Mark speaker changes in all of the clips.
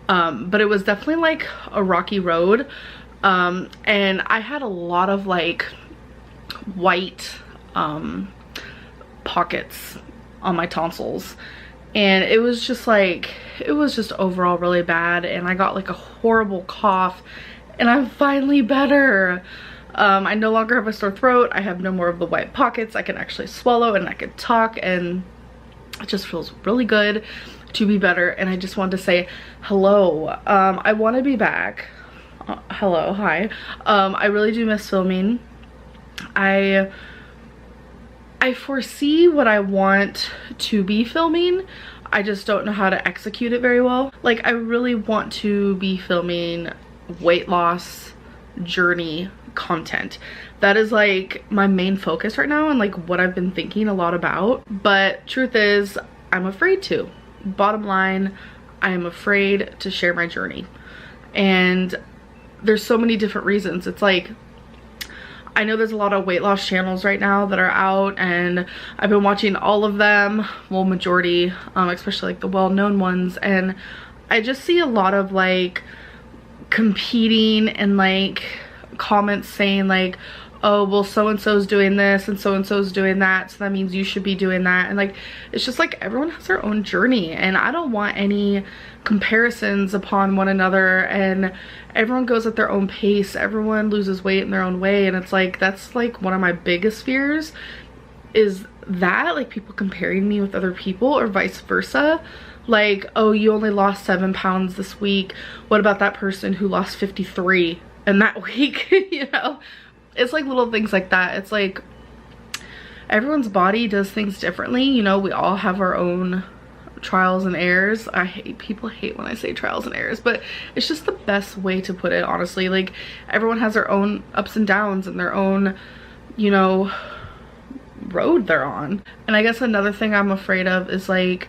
Speaker 1: But it was definitely like a rocky road. And I had a lot of like white pockets on my tonsils, and it was just like, it was just overall really bad, and I got like a horrible cough, and I'm finally better. I no longer have a sore throat. I have no more of the white pockets. I can actually swallow and I can talk, and it just feels really good to be better. And I just wanted to say hello. I want to be back. Hello, hi. I really do miss filming. I foresee what I want to be filming. I just don't know how to execute it very well. Like, I really want to be filming weight loss journey content. That is like my main focus right now, and like what I've been thinking a lot about. But truth is, I'm afraid to. Bottom line, I am afraid to share my journey. And there's so many different reasons. It's like, I know there's a lot of weight loss channels right now that are out, and I've been watching all of them, well, majority, especially like the well-known ones, and I just see a lot of like competing and like comments saying like, oh, well, so-and-so's doing this and so-and-so's doing that, so that means you should be doing that. And like, it's just like, everyone has their own journey, and I don't want any comparisons upon one another, and everyone goes at their own pace. Everyone loses weight in their own way, and it's like, that's like one of my biggest fears, is that like people comparing me with other people, or vice versa. Like, oh, you only lost 7 pounds this week, what about that person who lost 53 in that week? You know, it's like little things like that. It's like, everyone's body does things differently. You know, we all have our own trials and errors. People hate when I say trials and errors, but it's just the best way to put it, honestly. Like, everyone has their own ups and downs and their own, you know, road they're on. And I guess another thing I'm afraid of is like,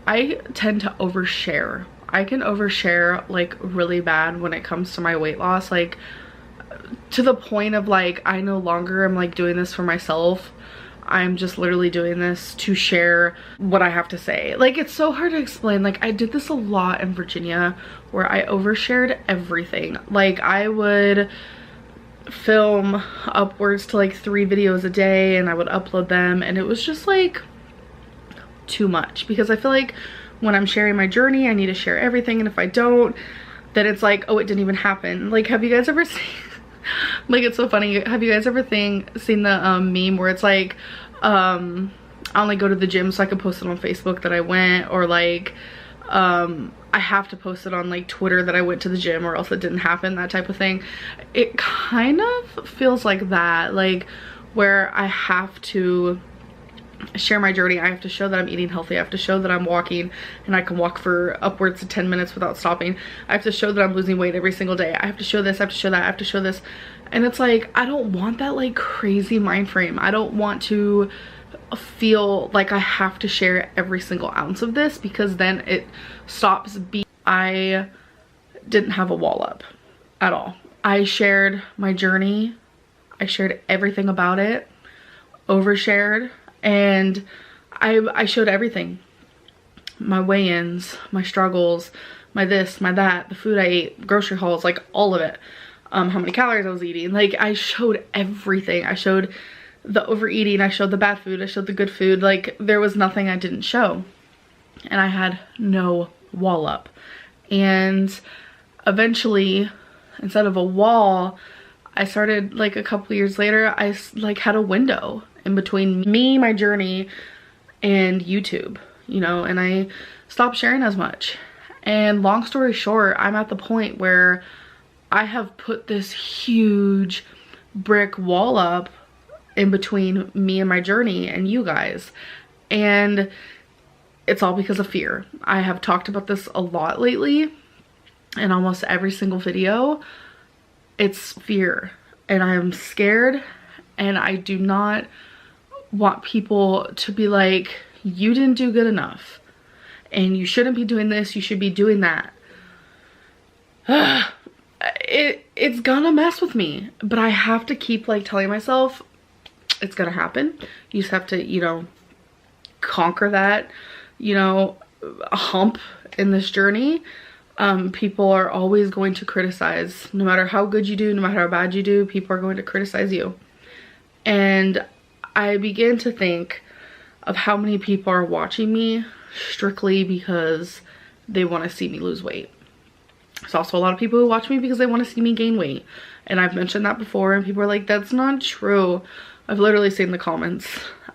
Speaker 1: I tend to overshare. I can overshare like really bad when it comes to my weight loss, like to the point of like, I no longer am like doing this for myself. I'm just literally doing this to share what I have to say. Like, it's so hard to explain. Like, I did this a lot in Virginia where I overshared everything. Like, I would film upwards to like 3 videos a day, and I would upload them, and it was just like too much, because I feel like when I'm sharing my journey, I need to share everything, and if I don't, then it's like, oh, it didn't even happen. Like, have you guys ever seen like, it's so funny, have you guys ever seen the meme where it's like, I only go to the gym so I can post it on Facebook that I went, or like I have to post it on like Twitter that I went to the gym or else it didn't happen, that type of thing. It kind of feels like that, like where I have to share my journey. I have to show that I'm eating healthy. I have to show that I'm walking, and I can walk for upwards of 10 minutes without stopping. I have to show that I'm losing weight every single day. I have to show this, I have to show that, I have to show this. And it's like, I don't want that like crazy mind frame. I don't want to feel like I have to share every single ounce of this, because then it stops being. I didn't have a wall up at all. I shared my journey. I shared everything about it, overshared. And I showed everything. My weigh-ins, my struggles, my this, my that, the food I ate, grocery hauls, like all of it. How many calories I was eating. Like, I showed everything. I showed the overeating, I showed the bad food, I showed the good food. Like, there was nothing I didn't show. And I had no wall up. And eventually, instead of a wall, I started, like a couple years later, I like had a window in between me, my journey, and YouTube, you know, and I stopped sharing as much. And long story short, I'm at the point where I have put this huge brick wall up in between me and my journey and you guys. And it's all because of fear. I have talked about this a lot lately in almost every single video. It's fear, and I'm scared, and I do not want people to be like, you didn't do good enough, and you shouldn't be doing this, you should be doing that. It's gonna mess with me, but I have to keep like telling myself it's gonna happen. You just have to, you know, conquer that, you know, hump in this journey. People are always going to criticize. No matter how good you do, no matter how bad you do, people are going to criticize you. And I began to think of how many people are watching me strictly because they want to see me lose weight. There's also a lot of people who watch me because they want to see me gain weight. And I've mentioned that before, and people are like, that's not true. I've literally seen the comments.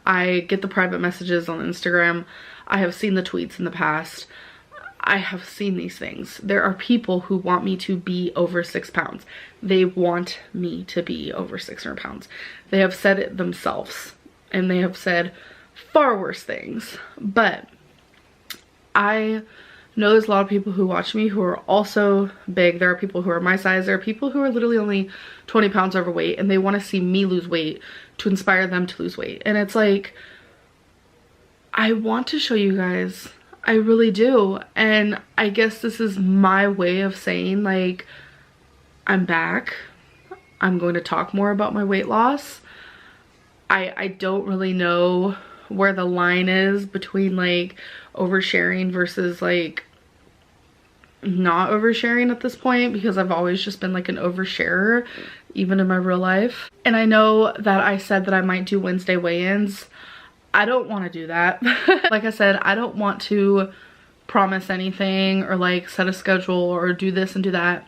Speaker 1: I get the private messages on Instagram. I have seen the tweets in the past. I have seen these things. There are people who want me to be over 6 pounds. They want me to be over 600 pounds. They have said it themselves, and they have said far worse things. But I know there's a lot of people who watch me who are also big. There are people who are my size. There are people who are literally only 20 pounds overweight, and they want to see me lose weight to inspire them to lose weight. And it's like, I want to show you guys. I really do. And I guess this is my way of saying, like, I'm back. I'm going to talk more about my weight loss. I don't really know where the line is between like oversharing versus like not oversharing at this point, because I've always just been like an oversharer even in my real life. And I know that I said that I might do Wednesday weigh-ins. I don't want to do that. Like I said, I don't want to promise anything or like set a schedule or do this and do that.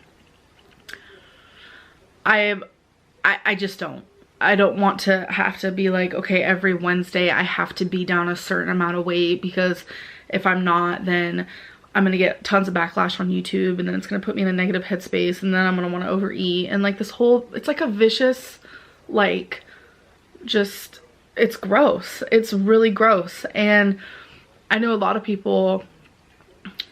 Speaker 1: I just don't. I don't want to have to be like, okay, every Wednesday I have to be down a certain amount of weight, because if I'm not, then I'm gonna get tons of backlash on YouTube, and then it's gonna put me in a negative headspace, and then I'm gonna want to overeat, and like this whole, it's like a vicious, like, just, it's gross. It's really gross. And I know a lot of people,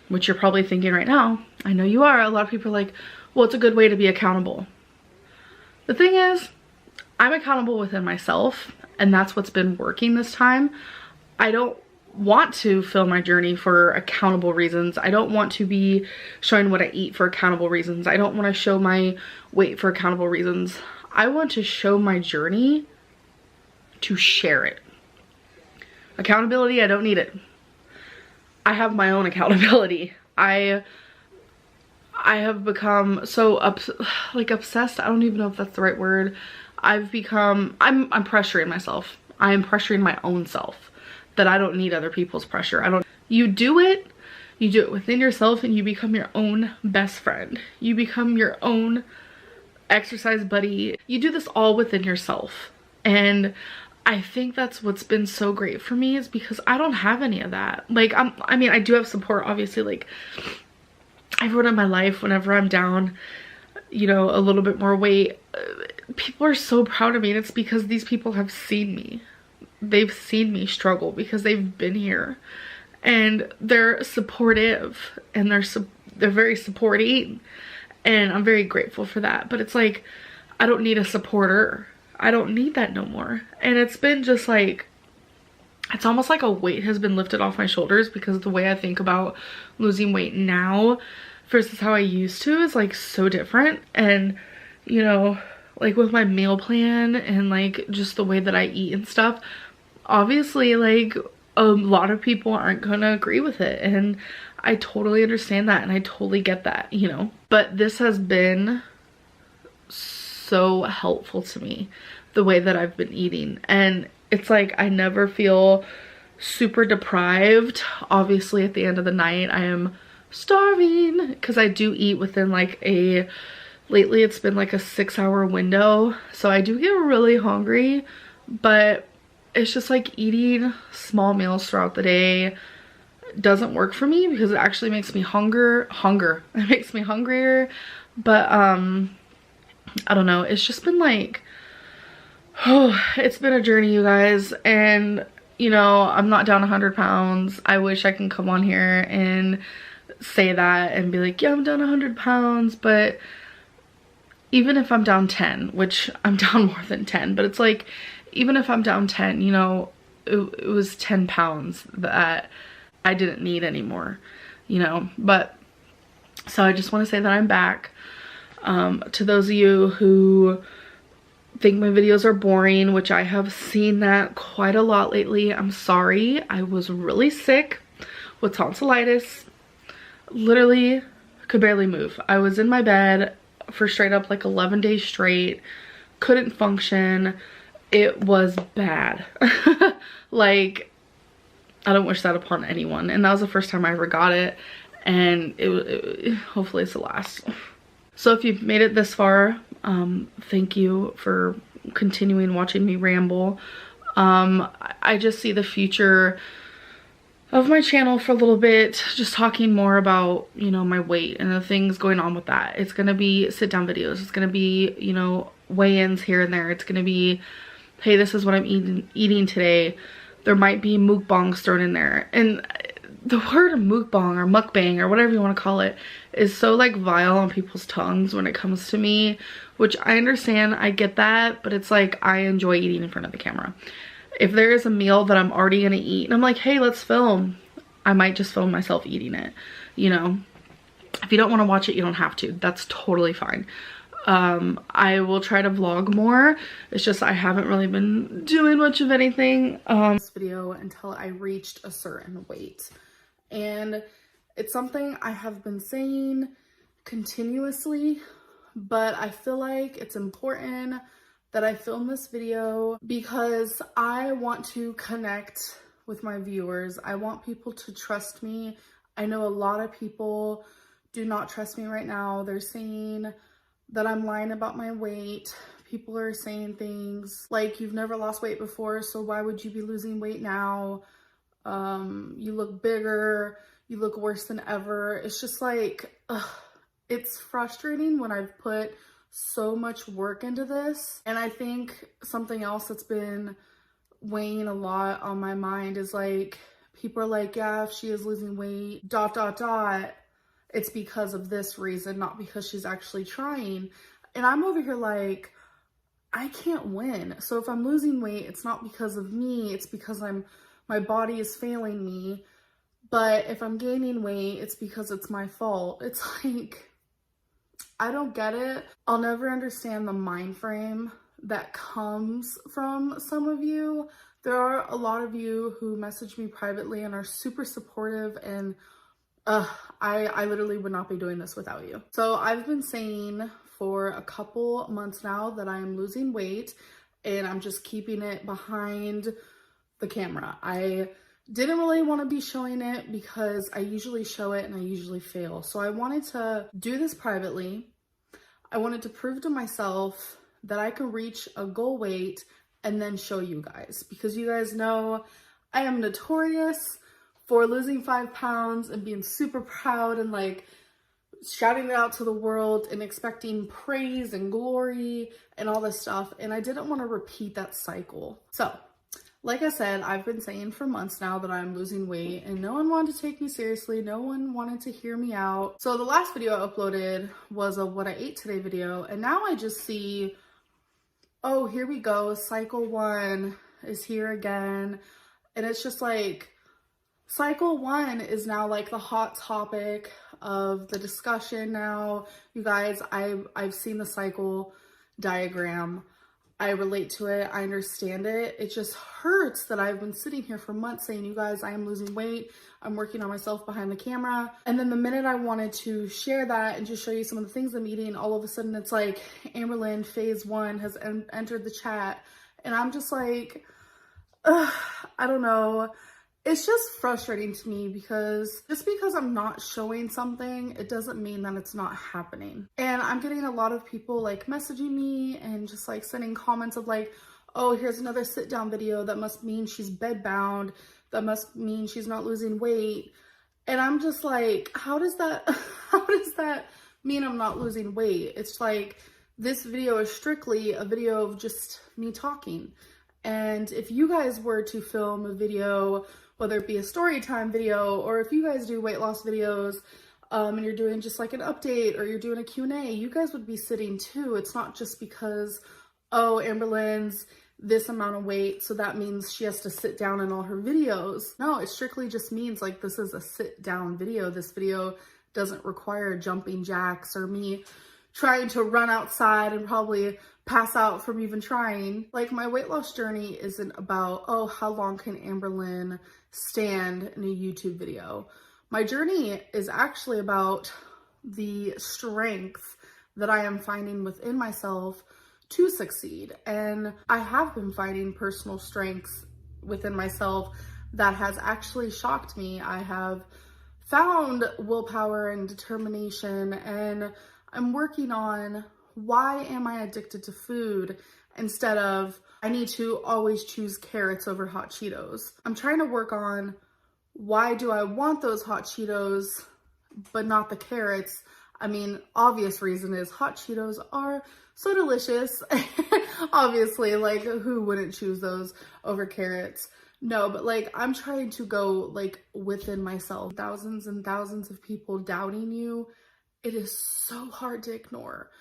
Speaker 1: which you're probably thinking right now, I know you are, a lot of people are like, well, it's a good way to be accountable. The thing is, I'm accountable within myself, and that's what's been working this time. I don't want to film my journey for accountable reasons. I don't want to be showing what I eat for accountable reasons. I don't want to show my weight for accountable reasons. I want to show my journey to share it. Accountability, I don't need it. I have my own accountability. I have become so obsessed. I don't even know if that's the right word. I'm pressuring myself. I am pressuring my own self that I don't need other people's pressure. You do it within yourself, and you become your own best friend. You become your own exercise buddy. You do this all within yourself. And I think that's what's been so great for me, is because I don't have any of that. Like, I mean, I do have support, obviously. Like, everyone in my life, whenever I'm down, you know, a little bit more weight, people are so proud of me, and it's because these people have seen me. They've seen me struggle because they've been here, and they're supportive, and they're very supporting, and I'm very grateful for that. But it's like, I don't need a supporter. I don't need that no more. And it's been just like, it's almost like a weight has been lifted off my shoulders, because the way I think about losing weight now versus how I used to is like so different. And, you know, like with my meal plan and like just the way that I eat and stuff, obviously like a lot of people aren't gonna agree with it, and I totally understand that, and I totally get that, you know. But this has been so helpful to me, the way that I've been eating, and it's like I never feel super deprived. Obviously at the end of the night I am starving, because I do eat within like lately it's been like a 6-hour window, so I do get really hungry. But it's just like eating small meals throughout the day doesn't work for me, because it actually makes me it makes me hungrier. But I don't know, it's just been like, oh, it's been a journey, you guys. And you know, I'm not down 100 pounds. I wish I can come on here and say that and be like, yeah, I'm down 100 pounds. But even if I'm down 10, which I'm down more than 10, but it's like, even if I'm down 10, you know, it was 10 pounds that I didn't need anymore, you know. But so I just want to say that I'm back. To those of you who think my videos are boring, which I have seen that quite a lot lately, I'm sorry. I was really sick with tonsillitis. Literally could barely move. I was in my bed for straight up like 11 days straight, couldn't function. It was bad. Like, I don't wish that upon anyone. And that was the first time I ever got it. And hopefully it's the last. So if you've made it this far, thank you for continuing watching me ramble. I just see the future of my channel for a little bit, just talking more about, you know, my weight and the things going on with that. It's gonna be sit down videos. It's gonna be, you know, weigh-ins here and there. It's gonna be, hey, this is what I'm eating today. There might be mukbangs thrown in there. And the word mukbang or mukbang or whatever you want to call it is so like vile on people's tongues when it comes to me, which I understand, I get that, but it's like I enjoy eating in front of the camera. If there is a meal that I'm already gonna eat and I'm like, hey, let's film, I might just film myself eating it, you know. If you don't want to watch it, you don't have to. That's totally fine. I will try to vlog more. It's just I haven't really been doing much of anything this video until I reached a certain weight. And it's something I have been saying continuously, but I feel like it's important that I film this video because I want to connect with my viewers. I want people to trust me. I know a lot of people do not trust me right now. They're saying that I'm lying about my weight. People are saying things like, you've never lost weight before, so why would you be losing weight now? You look bigger, you look worse than ever. It's just like, it's frustrating when I've put so much work into this. And I think something else that's been weighing a lot on my mind is like, people are like, yeah, if she is losing weight, ... it's because of this reason, not because she's actually trying. And I'm over here like, I can't win. So if I'm losing weight, it's not because of me, it's because my body is failing me. But if I'm gaining weight, it's because it's my fault. It's like, I don't get it. I'll never understand the mind frame that comes from some of you. There are a lot of you who message me privately and are super supportive, and I literally would not be doing this without you. So I've been saying for a couple months now that I am losing weight, and I'm just keeping it behind the camera. I didn't really want to be showing it because I usually show it and I usually fail. So I wanted to do this privately. I wanted to prove to myself that I could reach a goal weight and then show you guys, because you guys know I am notorious for losing 5 pounds and being super proud and like shouting it out to the world and expecting praise and glory and all this stuff. And I didn't want to repeat that cycle. So like I said, I've been saying for months now that I'm losing weight, and no one wanted to take me seriously. No one wanted to hear me out. So the last video I uploaded was a what I ate today video. And now I just see, oh, here we go. Cycle 1 is here again. And it's just like, cycle 1 is now like the hot topic of the discussion now. You guys, I've seen the cycle diagram. I relate to it. I understand it. It just hurts that I've been sitting here for months saying, you guys, I am losing weight. I'm working on myself behind the camera. And then the minute I wanted to share that and just show you some of the things I'm eating, all of a sudden it's like, Amberlynn phase 1 has entered the chat. And I'm just like, I don't know. It's just frustrating to me because just because I'm not showing something, it doesn't mean that it's not happening. And I'm getting a lot of people like messaging me and just like sending comments of like, oh, here's another sit down video. That must mean she's bed bound. That must mean she's not losing weight. And I'm just like, how does that mean I'm not losing weight? It's like, this video is strictly a video of just me talking. And if you guys were to film a video, whether it be a story time video, or if you guys do weight loss videos, and you're doing just like an update or you're doing a Q&A, you guys would be sitting too. It's not just because, oh, Amberlynn's this amount of weight, so that means she has to sit down in all her videos. No, it strictly just means like this is a sit down video. This video doesn't require jumping jacks or me trying to run outside and probably pass out from even trying. Like, my weight loss journey isn't about, oh, how long can Amberlynn stand in a YouTube video? My journey is actually about the strength that I am finding within myself to succeed. And I have been finding personal strengths within myself that has actually shocked me. I have found willpower and determination, and I'm working on why am I addicted to food instead of I need to always choose carrots over hot Cheetos. I'm trying to work on why do I want those hot Cheetos but not the carrots. I mean, obvious reason is hot Cheetos are so delicious. Obviously, like, who wouldn't choose those over carrots? No, but like, I'm trying to go like within myself. Thousands and thousands of people doubting you. It is so hard to ignore.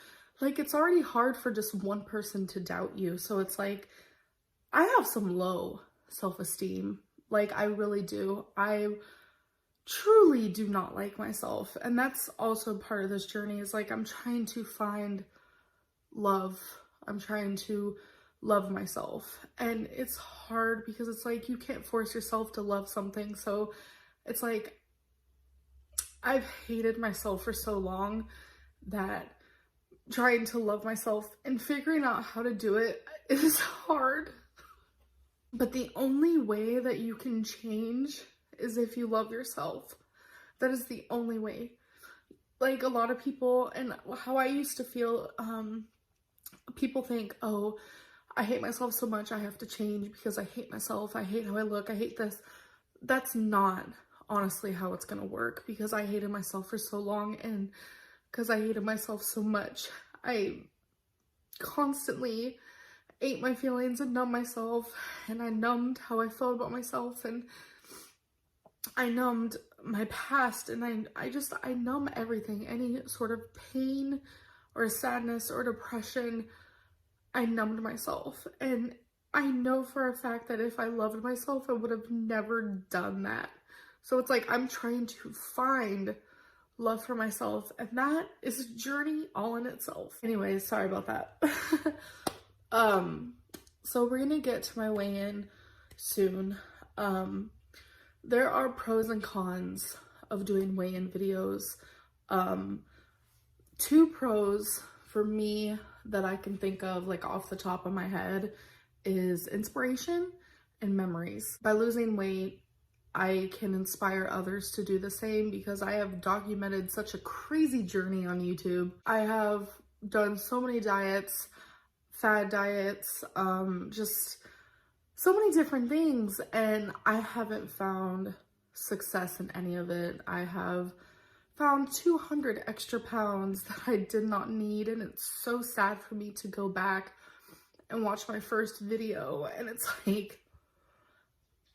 Speaker 1: Like, it's already hard for just one person to doubt you. So it's like, I have some low self-esteem. Like, I really do. I truly do not like myself. And that's also part of this journey, is like, I'm trying to find love. I'm trying to love myself. And it's hard because it's like, you can't force yourself to love something. So it's like, I've hated myself for so long that trying to love myself and figuring out how to do it is hard. But the only way that you can change is if you love yourself. That is the only way. Like, a lot of people, and how I used to feel, people think, oh, I hate myself so much, I have to change because I hate myself, I hate how I look, I hate this. That's not honestly how it's gonna work, because I hated myself for so long, and because I hated myself so much, I constantly ate my feelings and numbed myself, and I numbed how I felt about myself, and I numbed my past, and I numb everything. Any sort of pain or sadness or depression, I numbed myself. And I know for a fact that if I loved myself, I would have never done that. So it's like, I'm trying to find love for myself, and that is a journey all in itself. Anyways, sorry about that. So we're gonna get to my weigh-in soon. There are pros and cons of doing weigh-in videos. Two pros for me that I can think of, like off the top of my head, is inspiration and memories. By losing weight, I can inspire others to do the same, because I have documented such a crazy journey on YouTube. I have done so many diets, fad diets, just so many different things, and I haven't found success in any of it. I have found 200 extra pounds that I did not need, and it's so sad for me to go back and watch my first video, and it's like,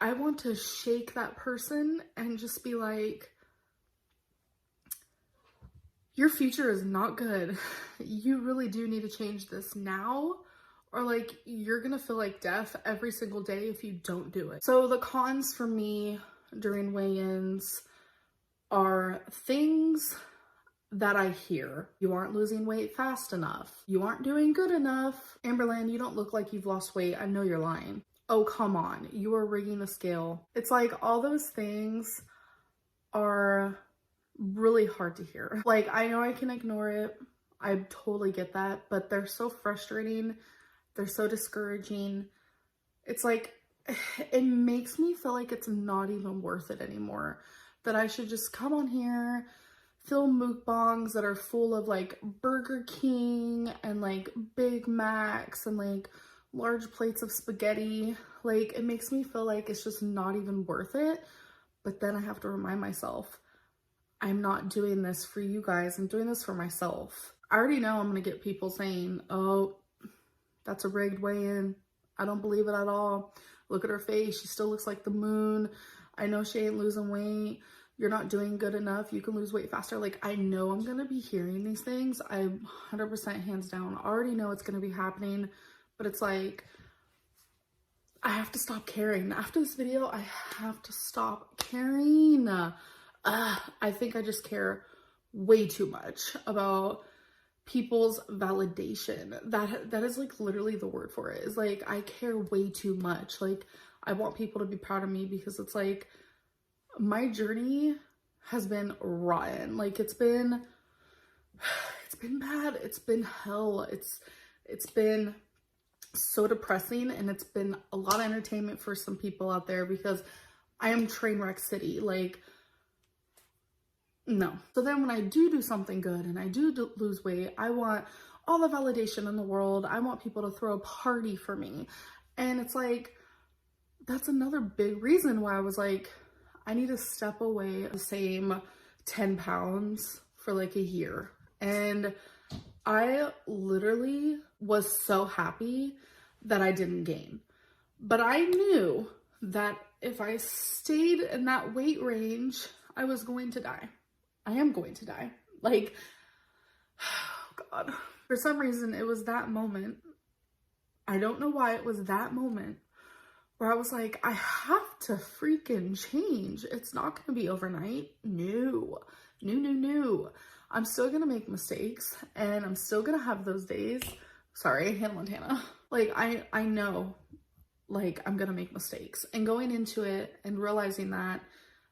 Speaker 1: I want to shake that person and just be like, your future is not good. You really do need to change this now, or like, you're gonna feel like death every single day if you don't do it. So the cons for me during weigh-ins are things that I hear. You aren't losing weight fast enough. You aren't doing good enough. Amberlynn, you don't look like you've lost weight. I know you're lying. Oh, come on. You are rigging the scale. It's like, all those things are really hard to hear. Like, I know I can ignore it. I totally get that, but they're so frustrating. They're so discouraging. It's like, it makes me feel like it's not even worth it anymore. That I should just come on here, film mukbangs that are full of like Burger King and like Big Macs and like large plates of spaghetti. Like, it makes me feel like it's just not even worth it. But then I have to remind myself, I'm not doing this for you guys. I'm doing this for myself. I already know I'm gonna get people saying, oh, that's a rigged weigh-in. I don't believe it at all. Look at her face. She still looks like the moon. I know she ain't losing weight. You're not doing good enough. You can lose weight faster. Like, I know I'm gonna be hearing these things. I 100% hands down already know it's gonna be happening, but it's like, I have to stop caring. After this video, I have to stop caring. I think I just care way too much about people's validation. That is like literally the word for it. Is like, I care way too much. Like, I want people to be proud of me, because it's like, my journey has been rotten. Like, it's been It's been bad. It's been hell. It's been so depressing, and it's been a lot of entertainment for some people out there because I am train wreck city. Like, no. So then when I do something good and I do lose weight, I want all the validation in the world. I want people to throw a party for me. And it's like, that's another big reason why I was like, I need to step away the same 10 pounds for like a year. And I literally was so happy that I didn't gain. But I knew that if I stayed in that weight range, I was going to die. I am going to die. Like, oh God. For some reason, it was that moment. I don't know why it was that moment where I was like, I have to freaking change. It's not going to be overnight. No. I'm still going to make mistakes, and I'm still going to have those days. Sorry, Hannah Montana. Like, I know, like, I'm going to make mistakes. And going into it and realizing that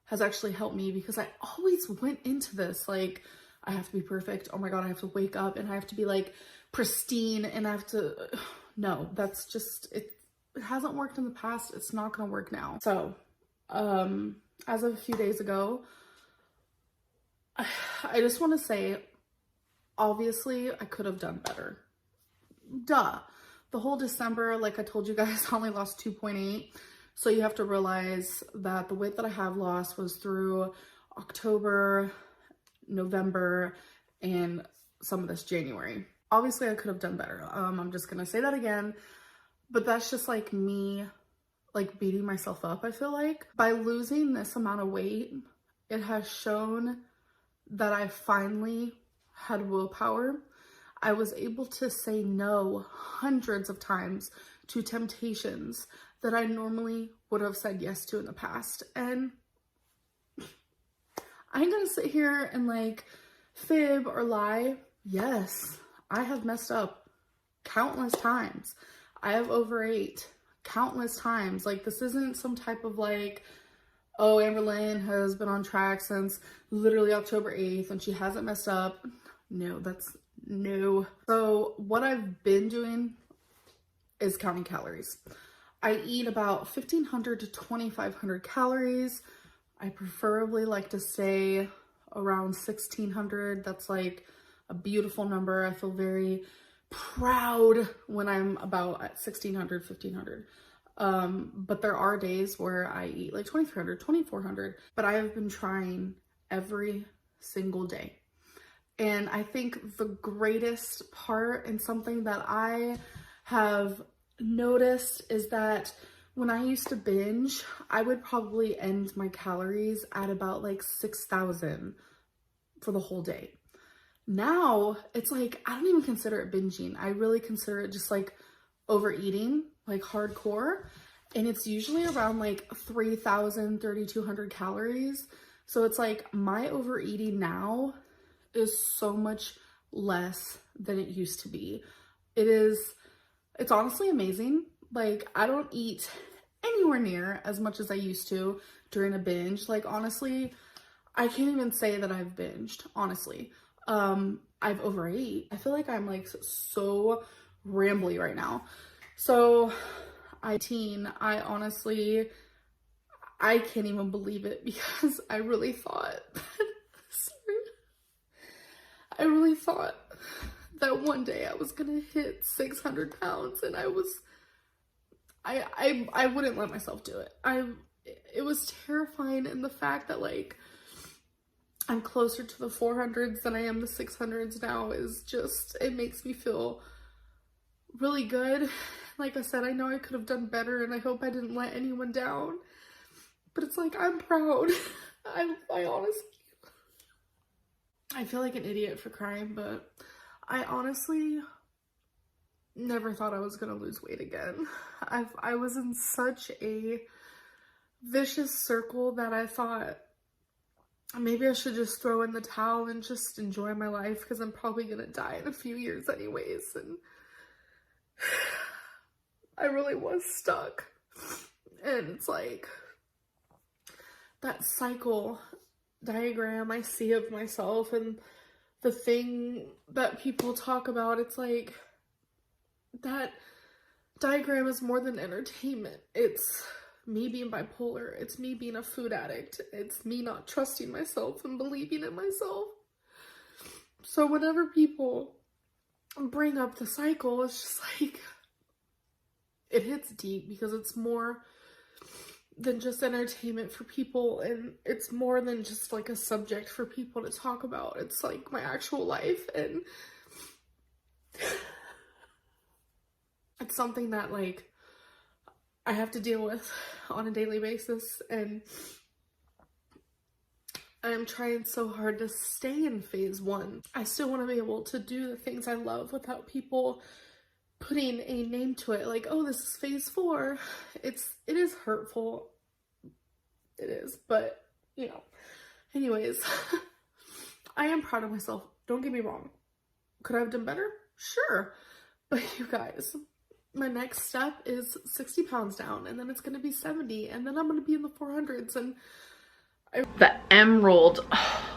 Speaker 1: has actually helped me, because I always went into this like, I have to be perfect. Oh my God, I have to wake up and I have to be like pristine, and I have to, no, that's just, it hasn't worked in the past. It's not going to work now. So, as of a few days ago, I just want to say, obviously I could have done better. Duh. The whole December, like I told you guys, I only lost 2.8. So you have to realize that the weight that I have lost was through October, November, and some of this January. Obviously I could have done better. I'm just going to say that again, but that's just like me, like beating myself up. I feel like by losing this amount of weight, it has shown that I finally had willpower. I was able to say no hundreds of times to temptations that I normally would have said yes to in the past. And I ain't gonna sit here and like fib or lie. Yes, I have messed up countless times. I have overate countless times. Like, this isn't some type of like, oh, Amberlynn has been on track since literally October 8th and she hasn't messed up. No, that's no. So what I've been doing is counting calories. I eat about 1,500 to 2,500 calories. I preferably like to stay around 1,600. That's like a beautiful number. I feel very proud when I'm about at 1,600, 1,500. But there are days where I eat like 2,300, 2,400, but I have been trying every single day. And I think the greatest part, and something that I have noticed, is that when I used to binge, I would probably end my calories at about like 6,000 for the whole day. Now it's like, I don't even consider it binging. I really consider it just like overeating, like hardcore. And it's usually around like 3,000, 3,200 calories. So it's like my overeating now is so much less than it used to be. It's honestly amazing. Like, I don't eat anywhere near as much as I used to during a binge. Like, honestly, I can't even say that I've binged, honestly. I've overate. I feel like I'm like so rambly right now. So I honestly, I can't even believe it, because I really thought I really thought that one day I was gonna hit 600 pounds, and I wouldn't let myself do it. It was terrifying, and the fact that like I'm closer to the 400s than I am the 600s now is just, it makes me feel really good. Like I said, I know I could have done better, and I hope I didn't let anyone down, but it's like, I'm proud. I honestly, I feel like an idiot for crying, but I honestly never thought I was gonna lose weight again. I was in such a vicious circle that I thought maybe I should just throw in the towel and just enjoy my life, because I'm probably gonna die in a few years anyways. And I really was stuck. And it's like that cycle diagram I see of myself, and the thing that people talk about. It's like, that diagram is more than entertainment. It's me being bipolar. It's me being a food addict. It's me not trusting myself and believing in myself. So whenever people bring up the cycle, it's just like, it hits deep because it's more than just entertainment for people, and it's more than just like a subject for people to talk about. It's like my actual life, and it's something that like I have to deal with on a daily basis, and I'm trying so hard to stay in phase 1. I still want to be able to do the things I love without people putting a name to it, like, oh, this is phase 4. It is hurtful. It is, but you know. Anyways, I am proud of myself. Don't get me wrong. Could I have done better? Sure. But you guys, my next step is 60 pounds down, and then it's going to be 70, and then I'm going to be in the 400s, and the emerald, oh,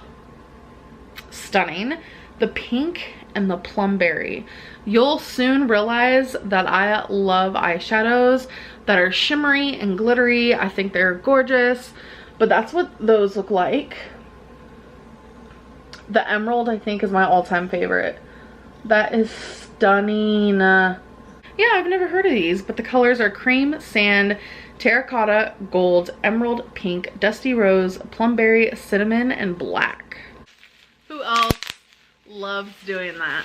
Speaker 1: stunning. The pink and the plumberry. You'll soon realize that I love eyeshadows that are shimmery and glittery. I think they're gorgeous, but that's what those look like. The emerald, I think, is my all-time favorite. That is stunning. Yeah, I've never heard of these, but the colors are cream, sand, terracotta, gold, emerald, pink, dusty rose, plumberry, cinnamon, and black. Who else loves doing that?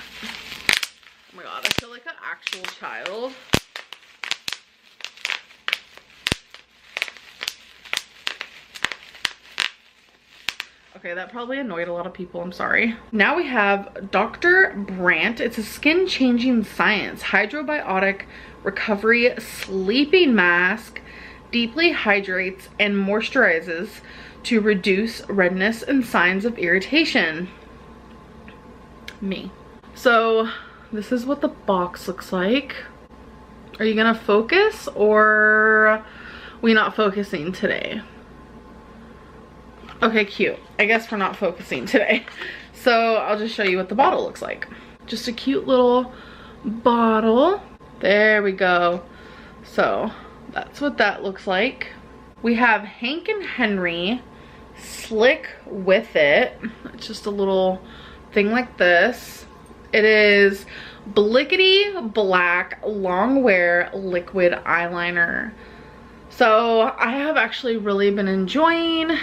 Speaker 1: Oh my god, I feel like an actual child. Okay, that probably annoyed a lot of people, I'm sorry. Now we have Dr. Brandt. It's a skin changing science hydrobiotic recovery sleeping mask. Deeply hydrates and moisturizes to reduce redness and signs of irritation. Me. So this is what the box looks like. Are you gonna focus, or are we not focusing today? Okay, cute. I guess we're not focusing today. So I'll just show you what the bottle looks like. Just a cute little bottle. There we go. So that's what that looks like. We have Hank and Henry Slick With It. It's just a little thing like this. It is Blickety Black Long Wear Liquid Eyeliner. So I have actually really been enjoying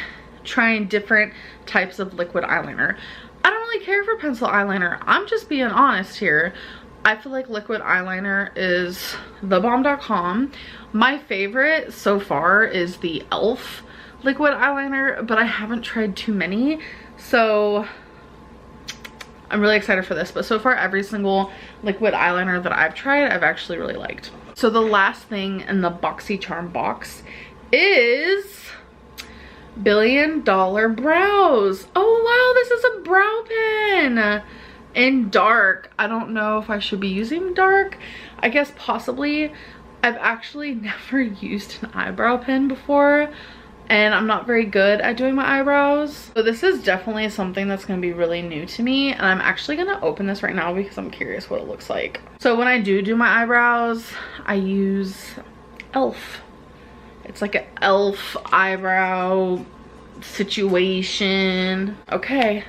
Speaker 1: trying different types of liquid eyeliner. I don't really care for pencil eyeliner. I'm just being honest here. I feel like liquid eyeliner is thebomb.com. My favorite so far is the e.l.f. liquid eyeliner, but I haven't tried too many, so I'm really excited for this. But so far, every single liquid eyeliner that I've tried, I've actually really liked. So the last thing in the BoxyCharm box is $1 Billion Brows. Oh wow, this is a brow pen in dark. I don't know if I should be using dark. I guess possibly. I've actually never used an eyebrow pen before, and I'm not very good at doing my eyebrows. So this is definitely something that's gonna be really new to me, and I'm actually gonna open this right now because I'm curious what it looks like. So when I do my eyebrows, I use e.l.f. It's like an e.l.f. eyebrow situation. Okay.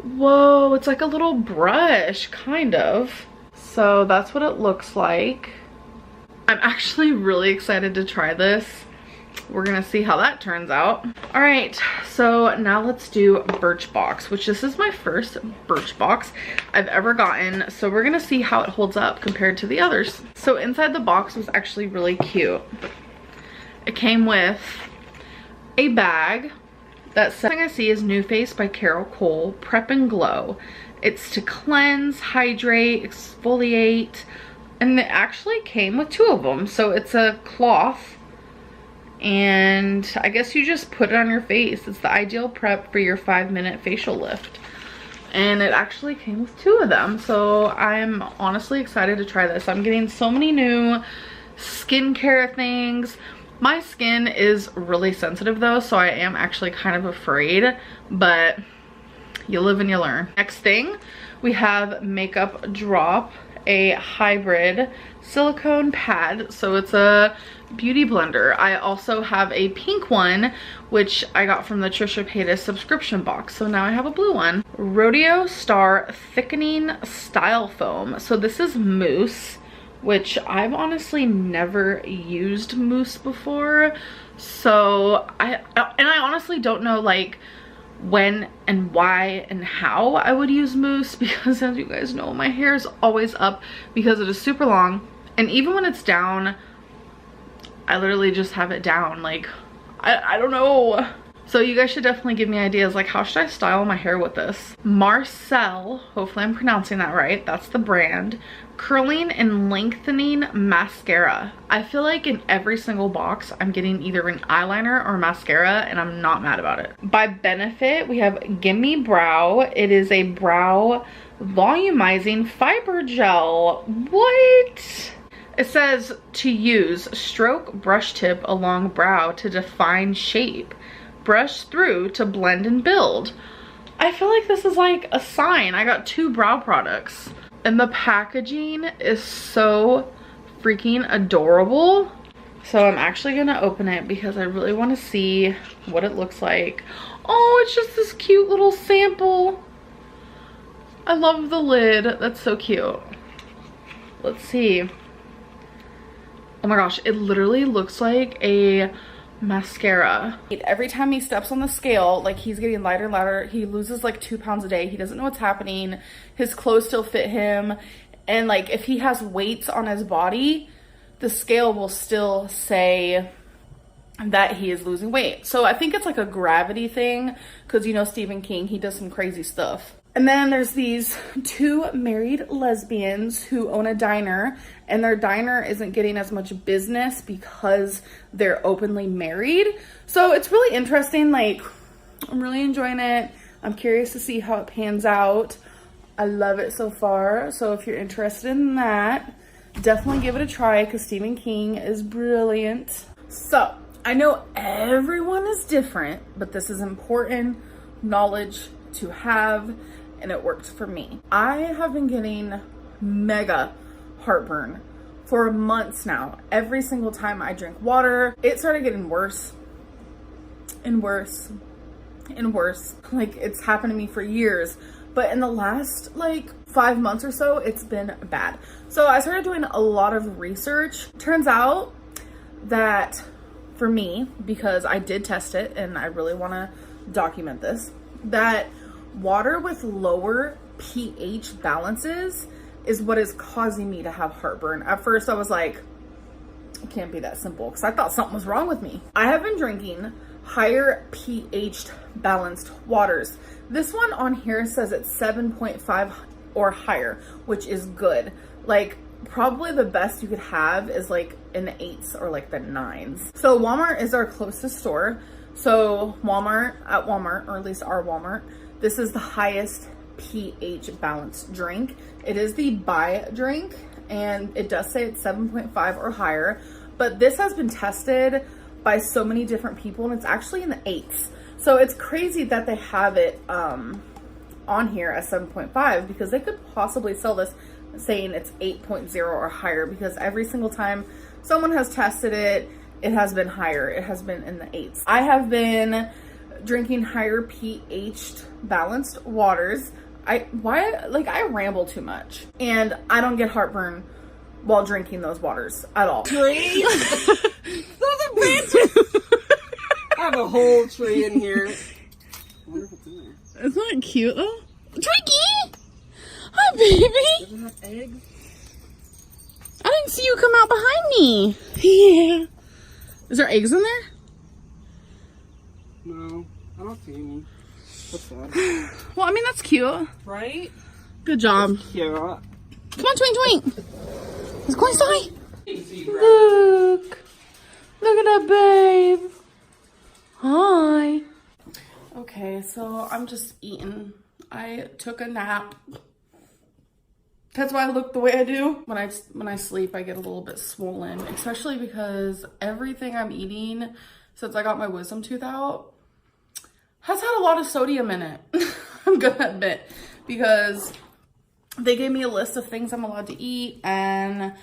Speaker 1: Whoa, it's like a little brush, kind of. So that's what it looks like. I'm actually really excited to try this. We're gonna see how that turns out. All right, so now let's do Birchbox, which this is my first Birchbox I've ever gotten. So we're gonna see how it holds up compared to the others. So inside the box was actually really cute. It came with a bag that says, I see is New Face by Carol Cole, Prep and Glow. It's to cleanse, hydrate, exfoliate, and it actually came with 2 of them. So it's a cloth, and I guess you just put it on your face. It's the ideal prep for your 5-minute facial lift. And it actually came with 2 of them. So I'm honestly excited to try this. I'm getting so many new skincare things. My skin is really sensitive though, so I am actually kind of afraid, but You live and you learn. Next thing, we have Makeup Drop, a hybrid silicone pad. So it's a beauty blender. I also have a pink one, which I got from the Trisha Paytas subscription box. So now I have a blue one. Rodeo Star Thickening Style Foam. So this is mousse, which I've honestly never used mousse before. So I honestly don't know like when and why and how I would use mousse, because as you guys know, my hair is always up because it is super long, and even when it's down, I literally just have it down. Like I don't know. So you guys should definitely give me ideas, like how should I style my hair with this? Marcel, hopefully I'm pronouncing that right, that's the brand. Curling and Lengthening Mascara. I feel like in every single box I'm getting either an eyeliner or mascara, and I'm not mad about it. By Benefit, we have Gimme Brow. It is a brow volumizing fiber gel. What? It says to use stroke brush tip along brow to define shape. Brush through to blend and build. I feel like this is like a sign. I got 2 brow products. And the packaging is so freaking adorable. So I'm actually gonna open it because I really want to see what it looks like. Oh, it's just this cute little sample. I love the lid. That's so cute. Let's see. Oh my gosh, it literally looks like a mascara. Every time he steps on the scale, like he's getting lighter and lighter. He loses like 2 pounds a day. He doesn't know what's happening. His clothes still fit him, and like if he has weights on his body, the scale will still say that he is losing weight. So I think it's like a gravity thing, because you know Stephen King, he does some crazy stuff. And then there's these 2 married lesbians who own a diner, and their diner isn't getting as much business because they're openly married. So it's really interesting. Like, I'm really enjoying it. I'm curious to see how it pans out. I love it so far. So if you're interested in that, definitely give it a try, because Stephen King is brilliant. So I know everyone is different, but this is important knowledge to have, and it worked for me. I have been getting mega heartburn for months now. Every single time I drink water, it started getting worse and worse and worse. Like, it's happened to me for years, but in the last like 5 months or so, it's been bad. So I started doing a lot of research. Turns out that for me, because I did test it and I really want to document this, that water with lower pH balances is what is causing me to have heartburn. At first I was like, it can't be that simple, because I thought something was wrong with me. I have been drinking higher pH balanced waters. This one on here says it's 7.5 or higher, which is good. Like, probably the best you could have is like in the 8s or like the 9s. So Walmart is our closest store. So at Walmart, or at least our Walmart, this is the highest pH balanced drink. It is the buy drink, and it does say it's 7.5 or higher, but this has been tested by so many different people, and it's actually in the 8s. So it's crazy that they have it on here as 7.5, because they could possibly sell this saying it's 8.0 or higher, because every single time someone has tested it, it has been higher. It has been in the 8s. I have been drinking higher pH balanced waters. I ramble too much, and I don't get heartburn while drinking those waters at all.
Speaker 2: Tree? Those are branches. I have a whole tree in here. I wonder if it's in there.
Speaker 1: Isn't that cute though? Twinkie! Hi, baby!
Speaker 2: Does it have eggs?
Speaker 1: I didn't see you come out behind me. Yeah. Is there eggs in there?
Speaker 2: No, I don't see any. What's that?
Speaker 1: Well, I mean, that's cute.
Speaker 2: Right?
Speaker 1: Good job.
Speaker 2: Cute.
Speaker 1: Come on, Twink, Twink. Let's go inside. Look. Look at that babe. Hi. Okay, so I'm just eating. I took a nap. That's why I look the way I do. When I sleep, I get a little bit swollen, especially because everything I'm eating since I got my wisdom tooth out has had a lot of sodium in it. I'm gonna admit, because they gave me a list of things I'm allowed to eat, and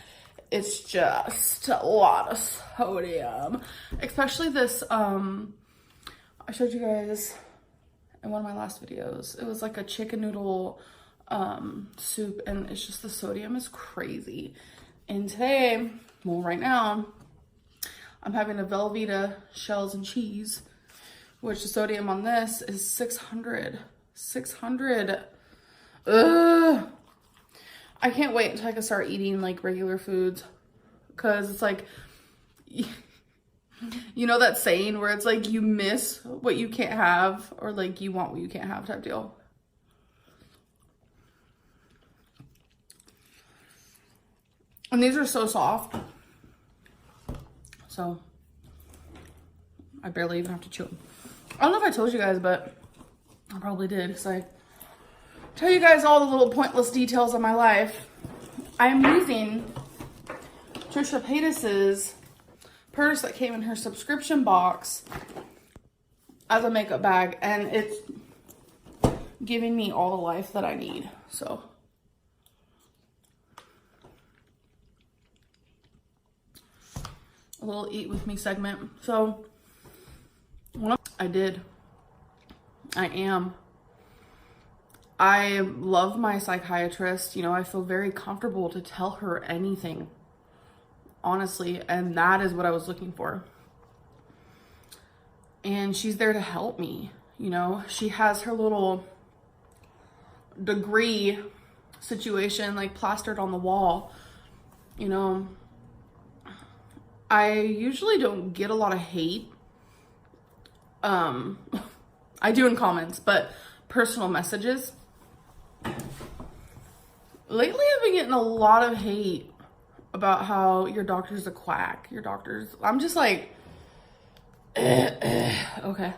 Speaker 1: it's just a lot of sodium. Especially this, I showed you guys in one of my last videos. It was like a chicken noodle soup, and it's just the sodium is crazy. And today, well, right now, I'm having a Velveeta shells and cheese, which the sodium on this is 600. 600. Ugh. I can't wait until I can start eating like regular foods, because it's like, you know that saying where it's like you miss what you can't have, or like you want what you can't have type deal. And these are so soft. So I barely even have to chew them. I don't know if I told you guys, but I probably did, because I tell you guys all the little pointless details of my life. I'm using Trisha Paytas's purse that came in her subscription box as a makeup bag, and it's giving me all the life that I need. So a little eat with me segment. So what I love my psychiatrist. You know, I feel very comfortable to tell her anything, honestly, and that is what I was looking for. And she's there to help me. You know, she has her little degree situation like plastered on the wall. You know, I usually don't get a lot of hate. I do in comments, but personal messages. Lately, I've been getting a lot of hate about how your doctor's a quack. I'm just like, okay.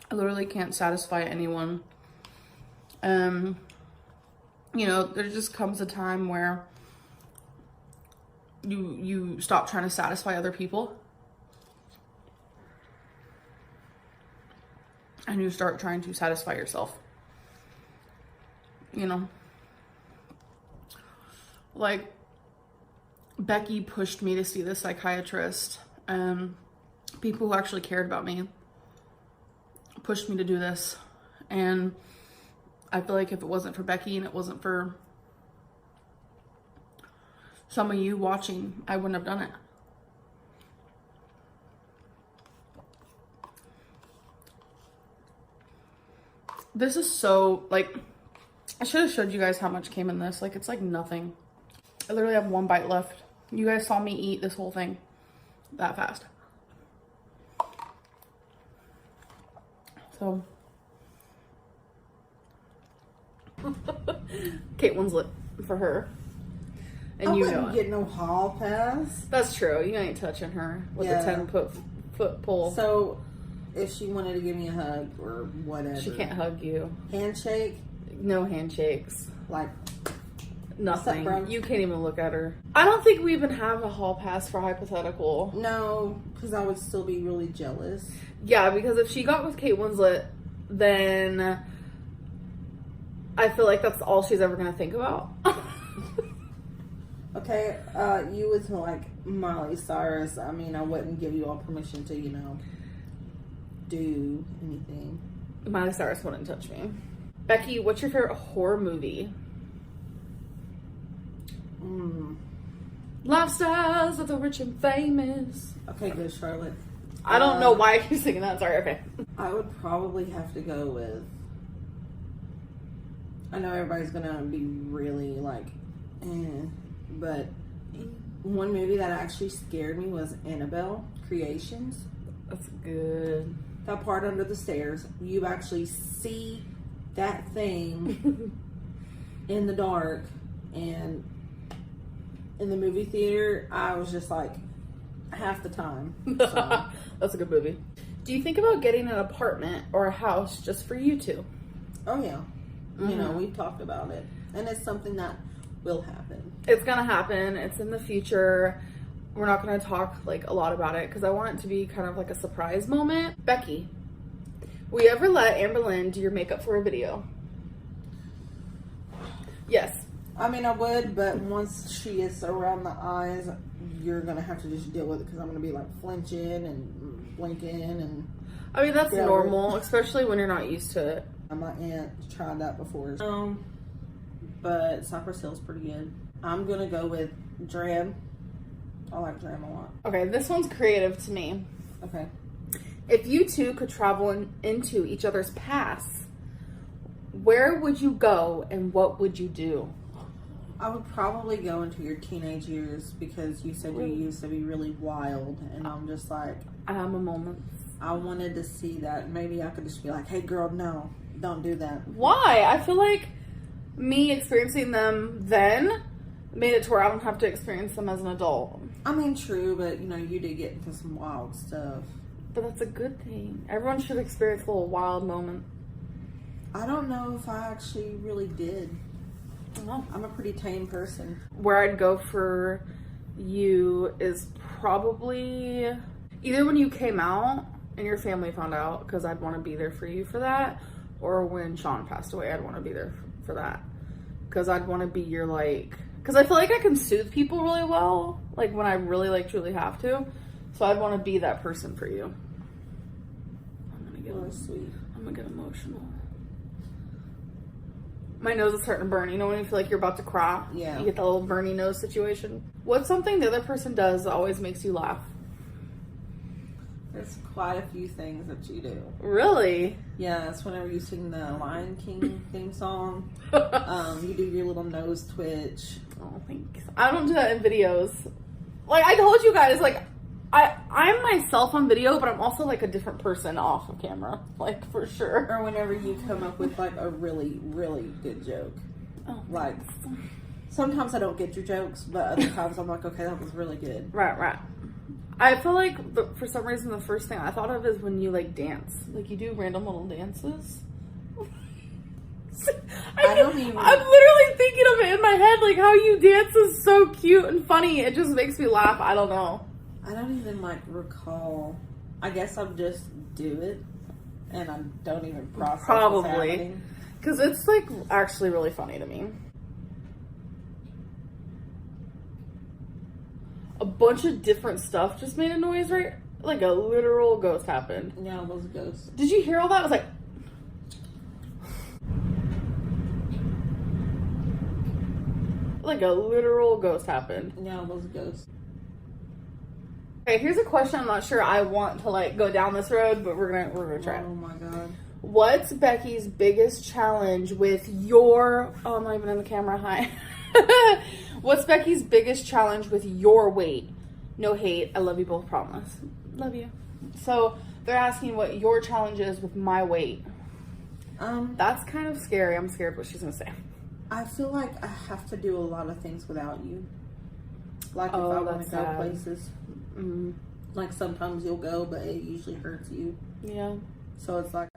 Speaker 1: I literally can't satisfy anyone. You know, there just comes a time where you stop trying to satisfy other people, and you start trying to satisfy yourself. You know, like Becky pushed me to see the psychiatrist, and people who actually cared about me pushed me to do this. And I feel like if it wasn't for Becky and it wasn't for some of you watching, I wouldn't have done it. This is so, like, I should have showed you guys how much came in this. Like, it's like nothing. I literally have one bite left. You guys saw me eat this whole thing that fast. So Kate Winslet for her. And
Speaker 2: I
Speaker 1: you
Speaker 2: wouldn't
Speaker 1: know it.
Speaker 2: get no hall pass.
Speaker 1: That's true. You ain't touching her with a 10-foot pole.
Speaker 2: So if she wanted to give me a hug or whatever.
Speaker 1: She can't hug you.
Speaker 2: Handshake?
Speaker 1: No handshakes.
Speaker 2: Like
Speaker 1: nothing.
Speaker 2: What's up, bro?
Speaker 1: You can't even look at her. I don't think we even have a hall pass for hypothetical.
Speaker 2: No, because I would still be really jealous.
Speaker 1: Yeah, because if she got with Kate Winslet, then I feel like that's all she's ever going to think about.
Speaker 2: Okay, you was like Miley Cyrus. I mean, I wouldn't give you all permission to, you know, do anything.
Speaker 1: Miley Cyrus wouldn't touch me. Becky, what's your favorite horror movie? Lifestyles of the rich and famous.
Speaker 2: Okay, good, Charlotte.
Speaker 1: I don't know why I keep singing that. Sorry, okay.
Speaker 2: I would probably have to go with, I know everybody's gonna be really like, but one movie that actually scared me was Annabelle Creations.
Speaker 1: That's good.
Speaker 2: That part under the stairs, you actually see that thing in the dark, and in the movie theater, I was just like, half the time. So.
Speaker 1: That's a good movie. Do you think about getting an apartment or a house just for you two?
Speaker 2: Oh yeah. You know, we've talked about it, and it's something that will happen.
Speaker 1: It's gonna happen. It's in the future. We're not gonna talk like a lot about it because I want it to be kind of like a surprise moment. Becky, Will you ever let Amberlynn do your makeup for a video? Yes.
Speaker 2: I mean, I would, but once she gets around the eyes, you're going to have to just deal with it because I'm going to be like flinching and blinking and...
Speaker 1: I mean, that's normal, especially when you're not used to it.
Speaker 2: My aunt tried that before. But Cypress Hill's pretty good. I'm going to go with Dram. I like Dram a lot.
Speaker 1: Okay, this one's creative to me.
Speaker 2: Okay.
Speaker 1: If you two could travel into each other's pasts, where would you go and what would you do?
Speaker 2: I would probably go into your teenage years because you said you used to be really wild, and I'm just like...
Speaker 1: I'm a moment.
Speaker 2: I wanted to see that. Maybe I could just be like, hey girl, no, don't do that.
Speaker 1: Why? I feel like me experiencing them then made it to where I don't have to experience them as an adult.
Speaker 2: I mean, true, but you know, you did get into some wild stuff.
Speaker 1: But that's a good thing. Everyone should experience a little wild moment.
Speaker 2: I don't know if I actually really did.
Speaker 1: Oh.
Speaker 2: I'm a pretty tame person.
Speaker 1: Where I'd go for you is probably either when you came out and your family found out, because I'd want to be there for you for that, or when Sean passed away, I'd want to be there for that. Because I'd want to be your, like... Because I feel like I can soothe people really well, like when I really, like, truly have to. So I'd want to be that person for you. I'm going to get
Speaker 2: really sweet.
Speaker 1: I'm going to get emotional. My nose is starting to burn. You know when you feel like you're about to cry?
Speaker 2: Yeah.
Speaker 1: You get that little burny nose situation. What's something the other person does that always makes you laugh?
Speaker 2: There's quite a few things that you do.
Speaker 1: Really?
Speaker 2: Yeah, it's whenever you sing the Lion King theme song. You do your little nose twitch.
Speaker 1: Oh, thanks. I don't do that in videos. Like, I told you guys, like, I'm myself on video, but I'm also, like, a different person off of camera. Like, for sure.
Speaker 2: Or whenever you come up with, like, a really, really good joke.
Speaker 1: Oh,
Speaker 2: like, sometimes I don't get your jokes, but other times I'm like, okay, that was really good.
Speaker 1: Right. I feel like, for some reason, the first thing I thought of is when you, like, dance. Like, you do random little dances. I'm literally thinking of it in my head, like, how you dance is so cute and funny. It just makes me laugh. I don't know.
Speaker 2: I don't even, like, recall. I guess I just do it, and I don't even process what's happening.
Speaker 1: Because it's, like, actually really funny to me. A bunch of different stuff just made a noise, right? Like a literal ghost happened.
Speaker 2: Yeah, it was a ghost.
Speaker 1: Did you hear all that? It was like... Like a literal ghost happened.
Speaker 2: Yeah, it was a ghost.
Speaker 1: Okay, here's a question. I'm not sure I want to, like, go down this road, but we're gonna try it.
Speaker 2: Oh my god.
Speaker 1: What's Becky's biggest challenge with your... Oh, I'm not even in the camera. Hi. What's Becky's biggest challenge with your weight? No hate. I love you both, promise. Love you. So they're asking what your challenge is with my weight. That's kind of scary. I'm scared what she's gonna say.
Speaker 2: I feel like I have to do a lot of things without you. Like if I want to go places.
Speaker 1: Mm-hmm.
Speaker 2: Like sometimes you'll go, but it usually hurts you.
Speaker 1: Yeah.
Speaker 2: So it's like